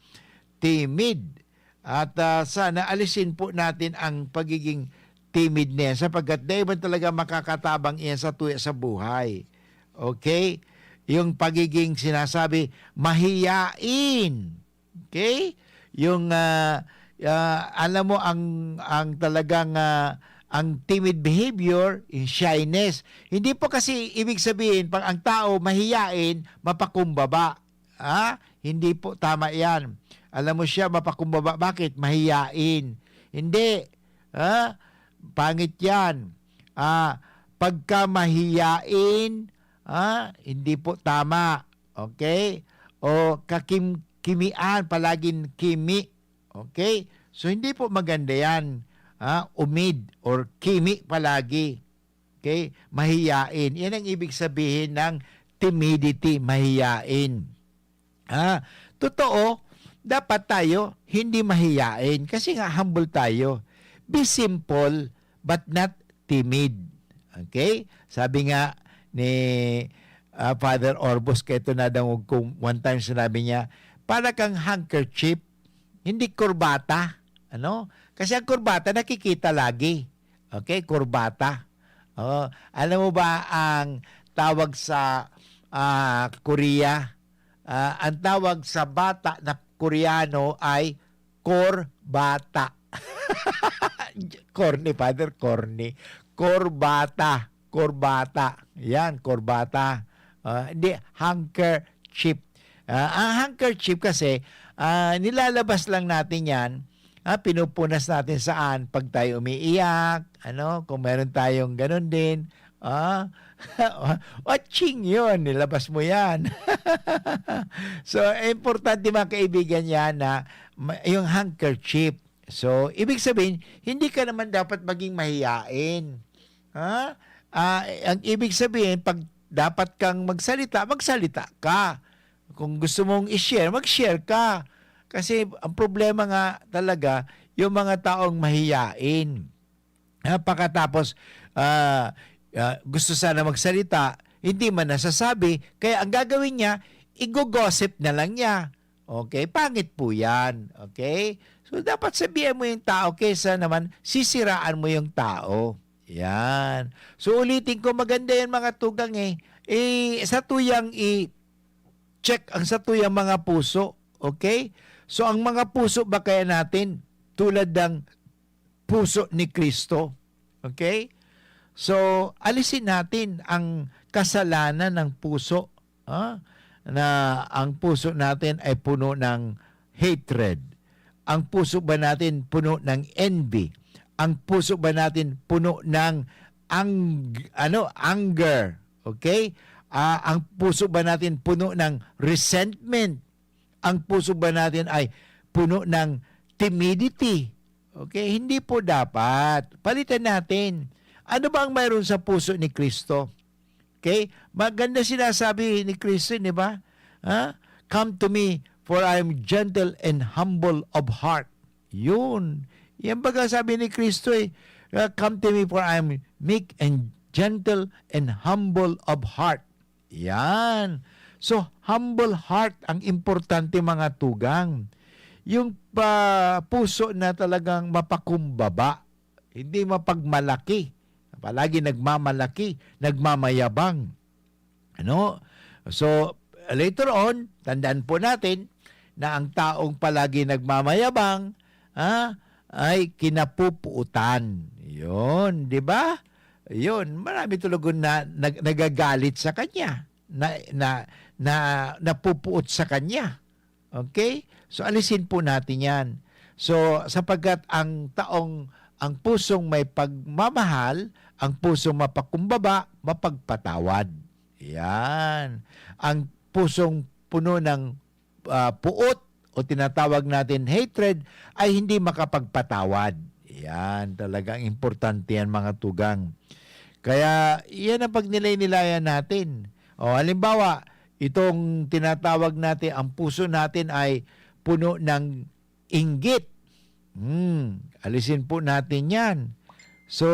Timid. At sana alisin po natin ang pagiging timid niya sapagkat di ba talaga makakatabang iyan sa tuya sa buhay. Okay? Yung pagiging sinasabi, mahiyain. Okay? Yung, alam mo, ang talagang, ang timid behavior, yung shyness. Hindi po kasi ibig sabihin, pag ang tao mahiyain, mapakumbaba. Hindi po tama yan. Alam mo siya, mapakumbaba. Bakit? Mahiyain. Hindi. Pangit yan. Pagka mahiyain, hindi po tama. Okay? O kimian, palaging kimi. Okay? So, hindi po maganda yan. Umid or kimi palagi. Okay? Mahiyain. Yan ang ibig sabihin ng timidity, mahiyain. Totoo, dapat tayo hindi mahiyain kasi nga humble tayo. Be simple but not timid. Okay? Sabi nga ni Father Orbos, kaya na daw kung one time sinabi niya, para kang handkerchief, hindi kurbata. Ano? Kasi ang kurbata nakikita lagi. Okay? Kurbata. Alam mo ba ang tawag sa Korea? Ang tawag sa bata na Koreano ay korbata. Corny, Father, corny. Korbata. Korbata. Yan, korbata. Hindi, handkerchief. Ang handkerchief kasi, nilalabas lang natin yan. Pinupunas natin saan? Pag tayo umiiyak, kung meron tayong ganun din. Watching yun, nilabas mo yan. So, importante mga kaibigan yan na yung handkerchief. So, ibig sabihin, hindi ka naman dapat maging mahiyain. Ang ibig sabihin, pag dapat kang magsalita, magsalita ka. Kung gusto mong i-share, mag-share ka. Kasi ang problema nga talaga, yung mga taong mahiyain. Pagkatapos, gusto sana magsalita, hindi man nasasabi, kaya ang gagawin niya, i-gossip na lang niya. Okay? Pangit po yan. Okay? So, dapat sabihin mo yung tao kesa naman sisiraan mo yung tao. Yan. So, ulitin ko, maganda yan mga tugang sa tuyang check ang sa tuyang mga puso. Okay? So, ang mga puso ba kaya natin tulad ng puso ni Kristo? Okay? So, alisin natin ang kasalanan ng puso. Na ang puso natin ay puno ng hatred. Ang puso ba natin puno ng envy? Ang puso ba natin puno ng anger? Okay? Ang puso ba natin puno ng resentment? Ang puso ba natin ay puno ng timidity? Okay? Hindi po dapat. Palitan natin. Ano ba ang mayroon sa puso ni Kristo? Okay? Maganda sinasabi ni Kristo, di ba? Come to me, for I am gentle and humble of heart. Yun. Yan baga sabi ni Kristo come to me, for I am meek and gentle and humble of heart. Yan. So, humble heart ang importante mga tugang. Yung puso na talagang mapakumbaba, hindi mapagmalaki. Palagi nagmamalaki, nagmamayabang. So, later on, tandaan po natin na ang taong palagi nagmamayabang ay kinapupuutan. Yun, di ba? Yun, marami tulugon na nagagalit sa kanya. Napupuot sa kanya. Okay? So, alisin po natin yan. So, sapagkat ang pusong may pagmamahal, ang pusong mapakumbaba, mapagpatawad. Yan. Ang pusong puno ng puot o tinatawag natin hatred ay hindi makapagpatawad. Yan. Talagang importante yan mga tugang. Kaya, yan ang pagnilay-nilayan natin. O, halimbawa, itong tinatawag natin, ang puso natin ay puno ng inggit. Alisin po natin yan. So,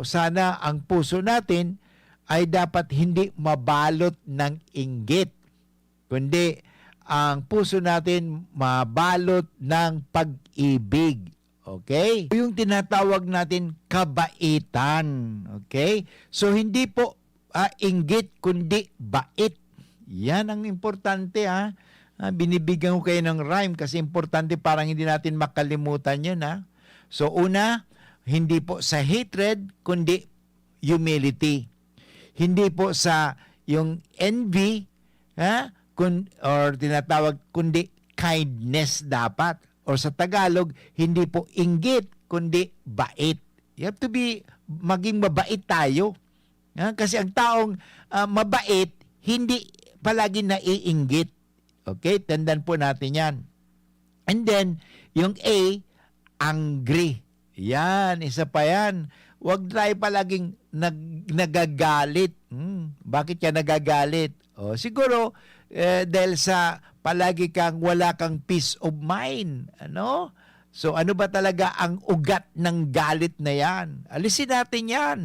sana ang puso natin ay dapat hindi mabalot ng inggit, kundi ang puso natin mabalot ng pag-ibig. Okay? Yung tinatawag natin kabaitan. Okay? So, hindi po inggit, kundi bait. Yan ang importante, binibigyan ko kayo ng rhyme kasi importante parang hindi natin makalimutan yun, So, una, hindi po sa hatred, kundi humility. Hindi po sa yung envy, or tinatawag, kundi kindness dapat. Or sa Tagalog, hindi po inggit, kundi bait. You have to maging mabait tayo. Kasi ang taong mabait, hindi palagi naiinggit. Okay? Tandaan po natin yan. And then, yung A, angry. Yan, isa pa yan. Huwag tayo palaging nagagalit. Bakit yan nagagalit? Siguro, dahil sa palagi kang wala kang peace of mind. So, ano ba talaga ang ugat ng galit na yan? Alisin natin yan.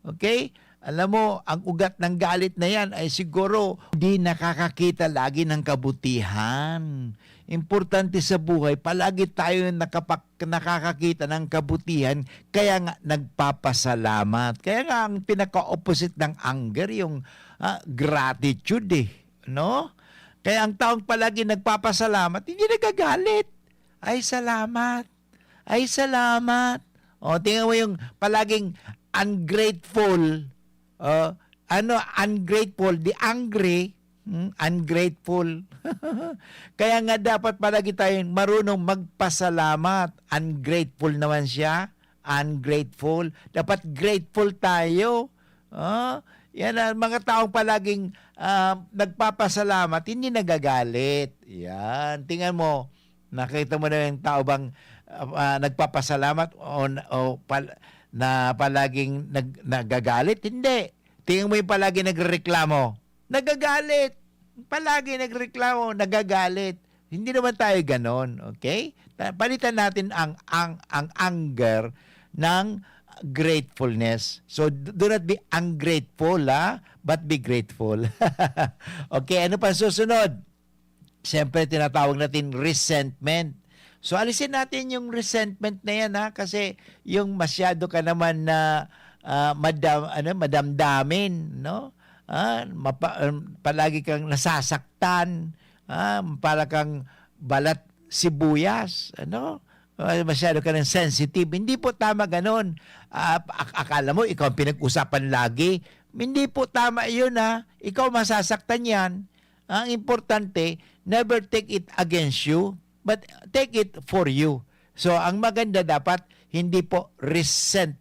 Okay? Alam mo, ang ugat ng galit na yan ay siguro hindi nakakakita lagi ng kabutihan. Importante sa buhay, palagi tayo nakakakita ng kabutihan, kaya nga nagpapasalamat. Kaya nga ang pinaka-opposite ng anger, yung gratitude no? Kaya ang taong palagi nagpapasalamat, hindi nagagalit. Ay, salamat. Ay, salamat. Tingnan mo yung palaging ungrateful. Ungrateful, the angry, ungrateful. Kaya nga dapat palagi tayong marunong magpasalamat. Ungrateful naman siya. Ungrateful. Dapat grateful tayo. Yan ang mga taong palaging nagpapasalamat, hindi nagagalit. Yan. Tingnan mo, nakita mo na yung tao bang nagpapasalamat na palaging nagagalit? Hindi. Tingnan mo yung palagi nagreklamo. Nagagalit. Palagi nagreklamo, nagagalit. Hindi naman tayo ganon, okay? Palitan natin ang anger ng gratefulness. So, do not be ungrateful, but be grateful. Okay, ano pa susunod? siyempre tinatawag natin resentment. So alisin natin yung resentment na yan, ha, kasi yung masyado ka naman na madamdamin, no? Palagi kang nasasaktan, para kang balat sibuyas, ano? Masyado ka ng sensitive. Hindi po tama ganon. Akala mo ikaw ang pinag-usapan lagi. Hindi po tama yun, ha. Ikaw masasaktan yan. Ang importante, never take it against you, but take it for you. So, ang maganda dapat, hindi po resent,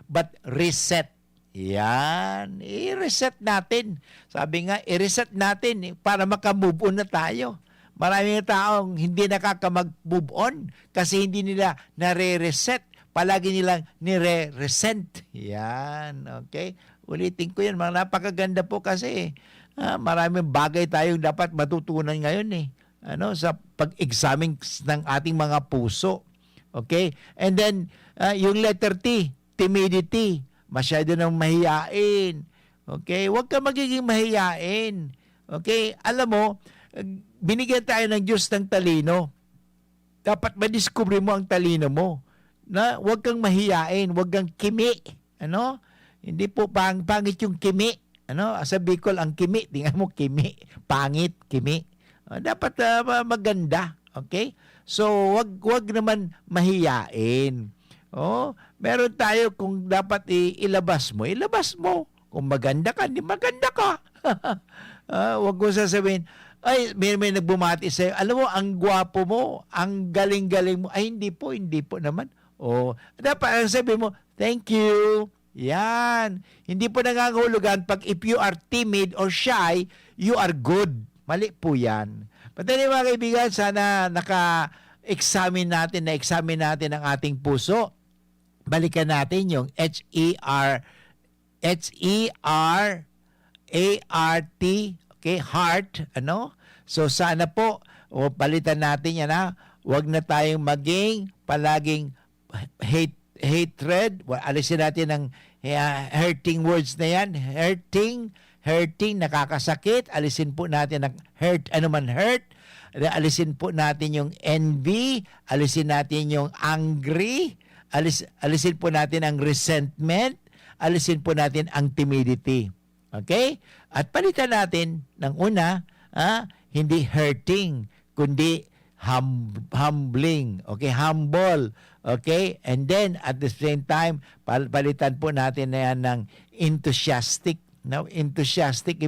but reset. Yan. I-reset natin. Sabi nga, i-reset natin para maka-move on na tayo. Maraming taong hindi nakaka-move on kasi hindi nila nare-reset. Palagi nilang nire-resent. Yan. Okay? Ulitin ko yan. Mga napakaganda po kasi maraming bagay tayong dapat matutunan ngayon sa pag-examine ng ating mga puso. Okay? And then, yung letter T, timidity. Masyado nang mahiyain. Okay? Huwag ka magiging mahiyain. Okay? Alam mo, binigyan tayo ng Diyos ng talino. Dapat madiskubre mo ang talino mo. Na huwag kang mahiyain, huwag kang kimi. Ano? Hindi po pangit yung kimi. Ano? Sa Bicol ang kimi, tingnan mo kimi. Pangit, kimi. Dapat maganda. Okay? So, wag naman mahiyain. Meron tayo kung dapat ilabas mo. Kung maganda ka, hindi maganda ka. Wag mo sasabihin, ay, may nagbumati sa'yo. Alam mo, ang gwapo mo, ang galing-galing mo. Ay, hindi po naman. Dapat ang sabi mo, thank you. Yan. Hindi po nangangahulugan pag if you are timid or shy, you are good. Mali po yan. But anyway, mga kaibigan, sana examine natin ang ating puso. Balikan natin yung H-E-R-A-R-T, okay, heart, ano? So sana po, palitan natin yan, ha? Huwag na tayong maging palaging hatred. Alisin natin ang hurting words na yan. Hurting, nakakasakit. Alisin po natin ang hurt. Alisin po natin yung envy. Alisin natin yung angry. Alisin po natin ang resentment. Alisin po natin ang timidity. Okay? At palitan natin ng una, hindi hurting, kundi humbling. Okay? Humble. Okay? And then, at the same time, palitan po natin na yan ng enthusiastic. Now, enthusiastic,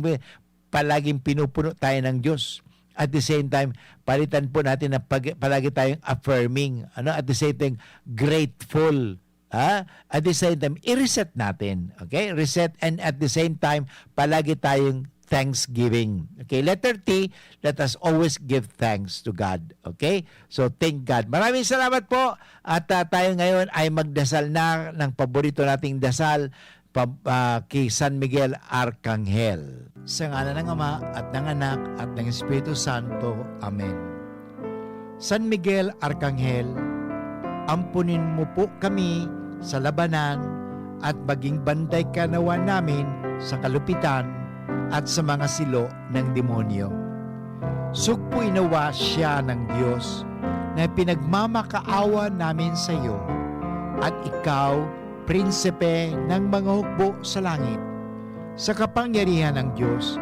palaging pinupuno tayo ng Diyos. At the same time, palitan po natin na palagi tayong affirming. At the same time, grateful. At the same time, i-reset natin. Okay? Reset, and at the same time, palagi tayong thanksgiving. Okay? Letter T, let us always give thanks to God. Okay? So, thank God. Maraming salamat po. At tayo ngayon ay magdasal na ng paborito nating dasal kay San Miguel Arcangel. Sa ngalan ng Ama at ng Anak at ng Espiritu Santo. Amen. San Miguel Arcangel, ampunin mo po kami sa labanan at maging banday ka nawa namin sa kalupitan at sa mga silo ng demonyo. Sugpuin nawa siya ng Diyos na pinagmamakaawa namin sa iyo at ikaw, prinsipe ng mga hukbo sa langit, sa kapangyarihan ng Diyos,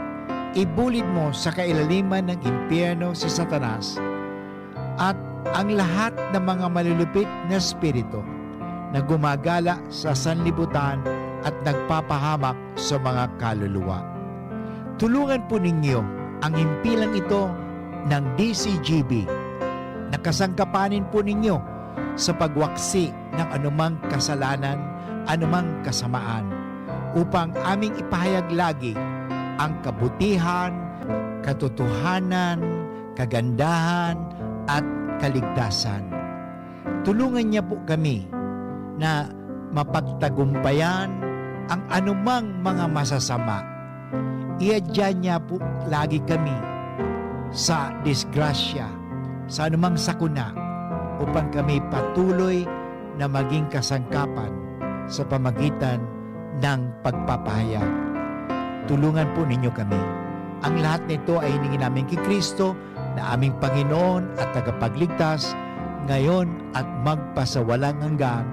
ibulid mo sa kailaliman ng impyerno si Satanas at ang lahat ng mga malulupit na espiritu na gumagala sa sanlibutan at nagpapahamak sa mga kaluluwa. Tulungan po ninyo ang himpilang ito ng DCGB na kasangkapanin po ninyo sa pagwaksi ng anumang kasalanan, anumang kasamaan, upang aming ipahayag lagi ang kabutihan, katotohanan, kagandahan, at kaligtasan. Tulungan niya po kami na mapagtagumpayan ang anumang mga masasama. Iadya niya po lagi kami sa disgrasya, sa anumang sakuna, upang kami patuloy na maging kasangkapan sa pamagitan ng pagpapahayag. Tulungan po ninyo kami. Ang lahat nito ay hiningi namin kay Kristo na aming Panginoon at tagapagligtas, ngayon at magpasawalang hanggan.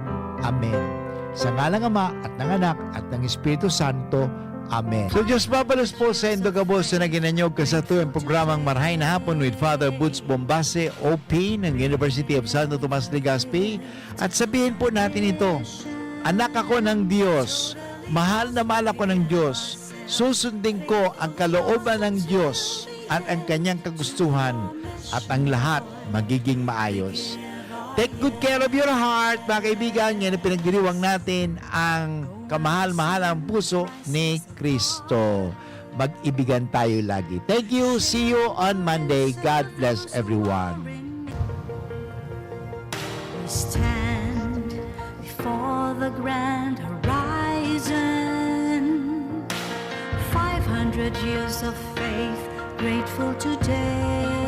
Amen. Sa ngalang Ama at ng Anak at ng Espiritu Santo. Amen. So Diyos babalos po sa Indogabos na ginanyog kasatu ang programang Marhay na Hapon with Father Boots Bombase, OP ng University of Santo Tomas Legazpi. At sabihin po natin ito, anak ako ng Diyos, mahal na mahal ako ng Diyos, susundin ko ang kalooban ng Diyos at ang kanyang kagustuhan at ang lahat magiging maayos. Take good care of your heart, mga kaibigan. Yan ang pinagdiriwang natin ang kamahal-mahalang puso ni Kristo. Mag-ibigan tayo lagi. Thank you. See you on Monday. God bless everyone. We stand before the grand horizon. 500 years of faith, grateful today.